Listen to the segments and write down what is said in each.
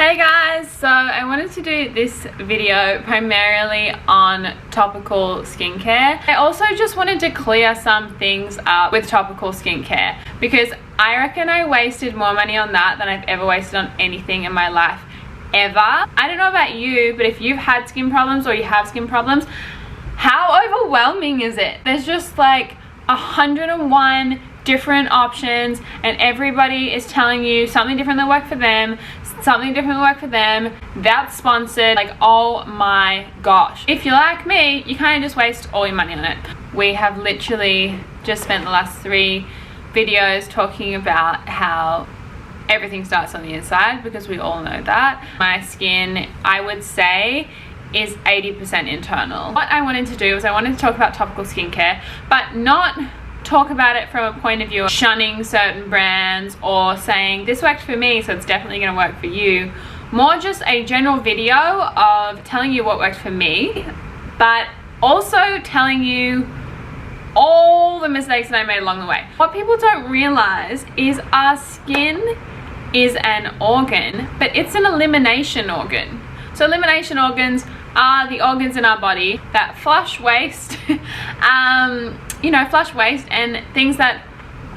Hey guys, so I wanted to do this video primarily on topical skincare. I also just wanted to clear some things up with topical skincare because I reckon I wasted more money on that than I've ever wasted on anything in my life ever. I don't know about you, but if you've had skin problems or you have skin problems, how overwhelming is it? There's just like 101 different options and everybody is telling you something different that worked for them, something different that worked for them, that's sponsored. Like, oh my gosh. If you're like me, you kind of just waste all your money on it. We have literally just spent the last 3 videos talking about how everything starts on the inside, because we all know that. My skin, I would say, is 80% internal. What I wanted to do was I wanted to talk about topical skincare, but not talk about it from a point of view of shunning certain brands or saying this worked for me so it's definitely going to work for you. More just a general video of telling you what worked for me, but also telling you all the mistakes that I made along the way. What people don't realize is our skin is an organ, but it's an elimination organ. So elimination organs are the organs in our body that flush waste, flush waste and things that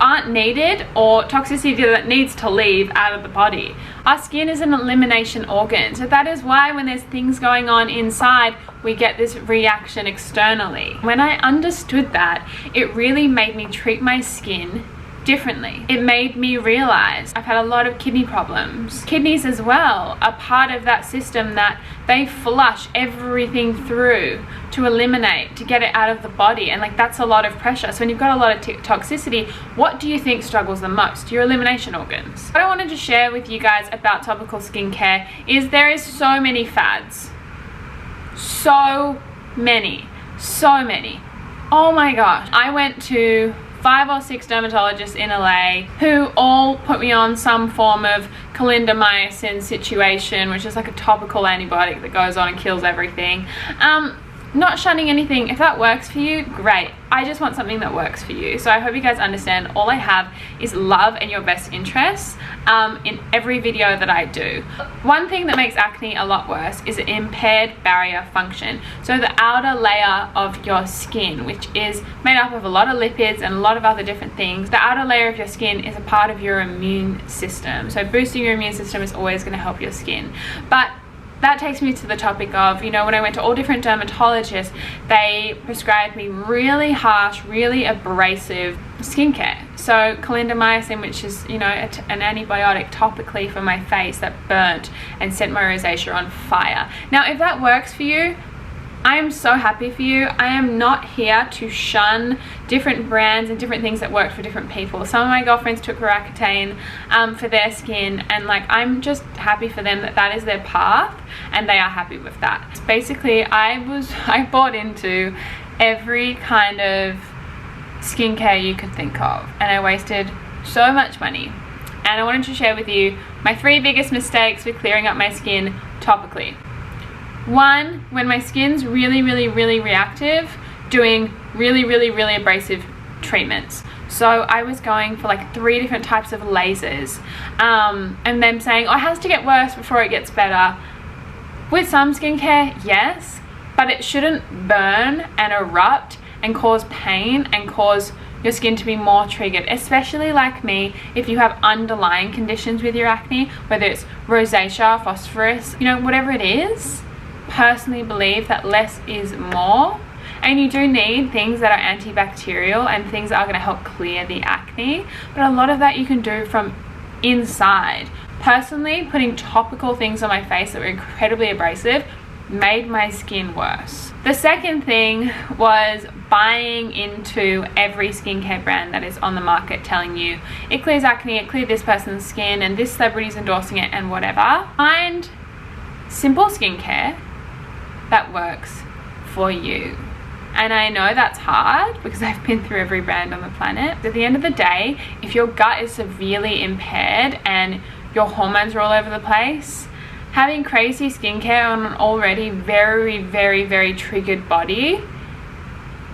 aren't needed or toxicity that needs to leave out of the body. Our skin is an elimination organ. So that is why when there's things going on inside, we get this reaction externally. When I understood that, it really made me treat my skin differently. It made me realize I've had a lot of kidney problems. Kidneys as well are part of that system that they flush everything through to eliminate, to get it out of the body, and like that's a lot of pressure. So when you've got a lot of toxicity, what do you think struggles the most? Your elimination organs. What I wanted to share with you guys about topical skincare is there is so many fads. So many. Oh my gosh. I went to 5 or 6 dermatologists in LA who all put me on some form of clindamycin situation, which is like a topical antibiotic that goes on and kills everything. Not shunning anything. If that works for you, great. I just want something that works for you. So I hope you guys understand all I have is love and your best interests in every video that I do. One thing that makes acne a lot worse is impaired barrier function. So the outer layer of your skin, which is made up of a lot of lipids and a lot of other different things, the outer layer of your skin is a part of your immune system. So boosting your immune system is always going to help your skin. But that takes me to the topic of, when I went to all different dermatologists, they prescribed me really harsh, really abrasive skincare. So clindamycin, which is, an antibiotic topically for my face that burnt and set my rosacea on fire. Now, if that works for you, I am so happy for you. I am not here to shun different brands and different things that work for different people. Some of my girlfriends took Rosacea for their skin, and I'm just happy for them that is their path and they are happy with that. Basically, I bought into every kind of skincare you could think of, and I wasted so much money. And I wanted to share with you my 3 biggest mistakes with clearing up my skin topically. 1, when my skin's really reactive, doing really abrasive treatments. So I was going for like 3 different types of lasers, and them saying, oh, it has to get worse before it gets better. With some skincare, yes, but it shouldn't burn and erupt and cause pain and cause your skin to be more triggered, especially like me, if you have underlying conditions with your acne, whether it's rosacea, phosphorus, whatever it is. Personally believe that less is more, and you do need things that are antibacterial and things that are going to help clear the acne, but a lot of that you can do from inside. Personally, putting topical things on my face that were incredibly abrasive made my skin worse. The second thing was buying into every skincare brand that is on the market telling you it clears acne, it cleared this person's skin, and this celebrity's endorsing it and whatever. Find simple skincare that works for you. And I know that's hard because I've been through every brand on the planet. At the end of the day, if your gut is severely impaired and your hormones are all over the place, having crazy skincare on an already very triggered body,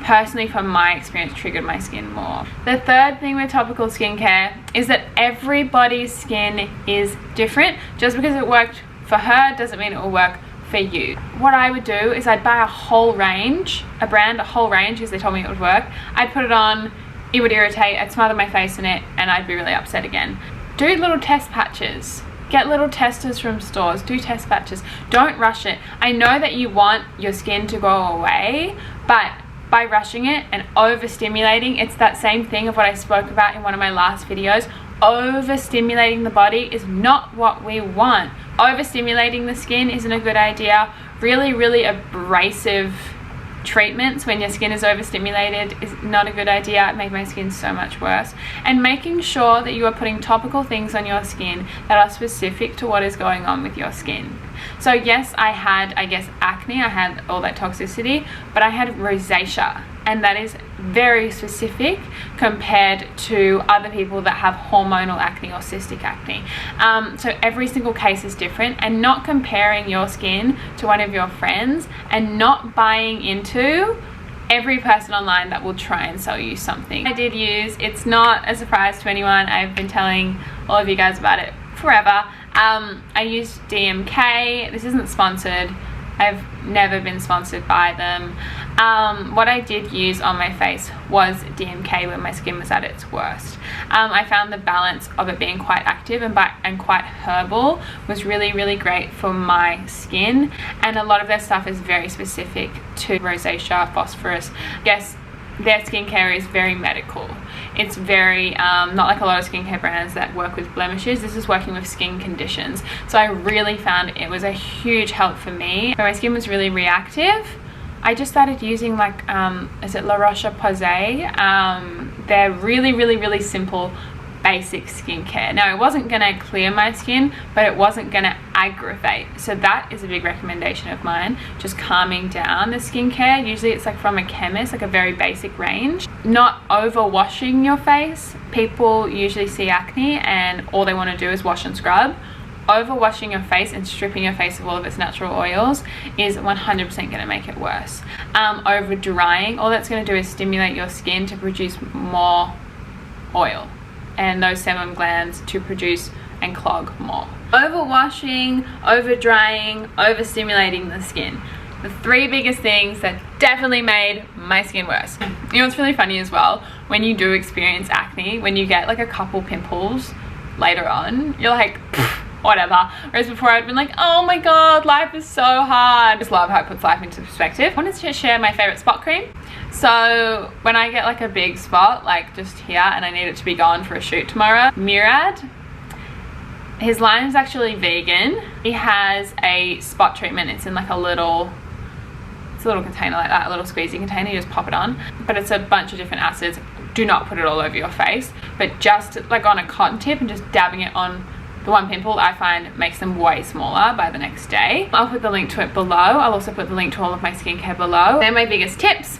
personally from my experience, triggered my skin more. The third thing with topical skincare is that everybody's skin is different. Just because it worked for her doesn't mean it will work for you. What I would do is I'd buy a whole range, a whole range, because they told me it would work. I'd put it on, it would irritate, I'd smother my face in it, and I'd be really upset again. Do little test patches. Get little testers from stores, do test patches. Don't rush it. I know that you want your skin to go away, but by rushing it and overstimulating, it's that same thing of what I spoke about in one of my last videos. Overstimulating the body is not what we want. Overstimulating the skin isn't a good idea. Really abrasive treatments when your skin is overstimulated is not a good idea. It made my skin so much worse. And making sure that you are putting topical things on your skin that are specific to what is going on with your skin. So yes, I had, I guess, acne, I had all that toxicity, but I had rosacea, and that is very specific compared to other people that have hormonal acne or cystic acne. So every single case is different, and not comparing your skin to one of your friends, and not buying into every person online that will try and sell you something. I did use, it's not a surprise to anyone, I've been telling all of you guys about it forever. I used DMK. This isn't sponsored. I've never been sponsored by them. What I did use on my face was DMK when my skin was at its worst. I found the balance of it being quite active and quite herbal was really great for my skin, and a lot of their stuff is very specific to rosacea, phosphorus. Yes, their skincare is very medical. It's very not like a lot of skincare brands that work with blemishes. This is working with skin conditions. So I really found it was a huge help for me. When my skin was really reactive, I just started using like is it La Roche-Posay? They're really simple basic skincare. Now, it wasn't gonna clear my skin, but it wasn't gonna aggravate. So that is a big recommendation of mine, just calming down the skincare. Usually it's like from a chemist, like a very basic range. Not over washing your face. People usually see acne and all they want to do is wash and scrub. Over washing your face and stripping your face of all of its natural oils is 100% going to make it worse. Over drying, all that's going to do is stimulate your skin to produce more oil, and those sebum glands to produce and clog more. Overwashing, over drying, overstimulating the skin. The three biggest things that definitely made my skin worse. You know what's really funny as well? When you do experience acne, when you get like a couple pimples later on, you're like, whatever. Whereas before I'd been like, oh my god, life is so hard. I just love how it puts life into perspective. I wanted to share my favorite spot cream. So when I get like a big spot, like just here, and I need it to be gone for a shoot tomorrow, Murad, his line is actually vegan. He has a spot treatment. It's in like a little container like that, a little squeezy container. You just pop it on, but it's a bunch of different acids. Do not put it all over your face, but just like on a cotton tip and just dabbing it on the one pimple. I find makes them way smaller by the next day. I'll put the link to it below. I'll also put the link to all of my skincare below. They're my biggest tips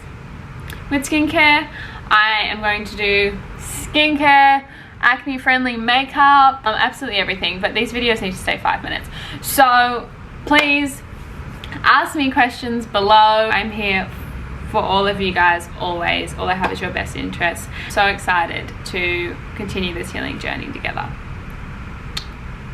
with skincare. I am going to do skincare, acne friendly makeup, absolutely everything, but these videos need to stay 5 minutes. So please ask me questions below. I'm here for all of you guys always. All I have is your best interests. So excited to continue this healing journey together.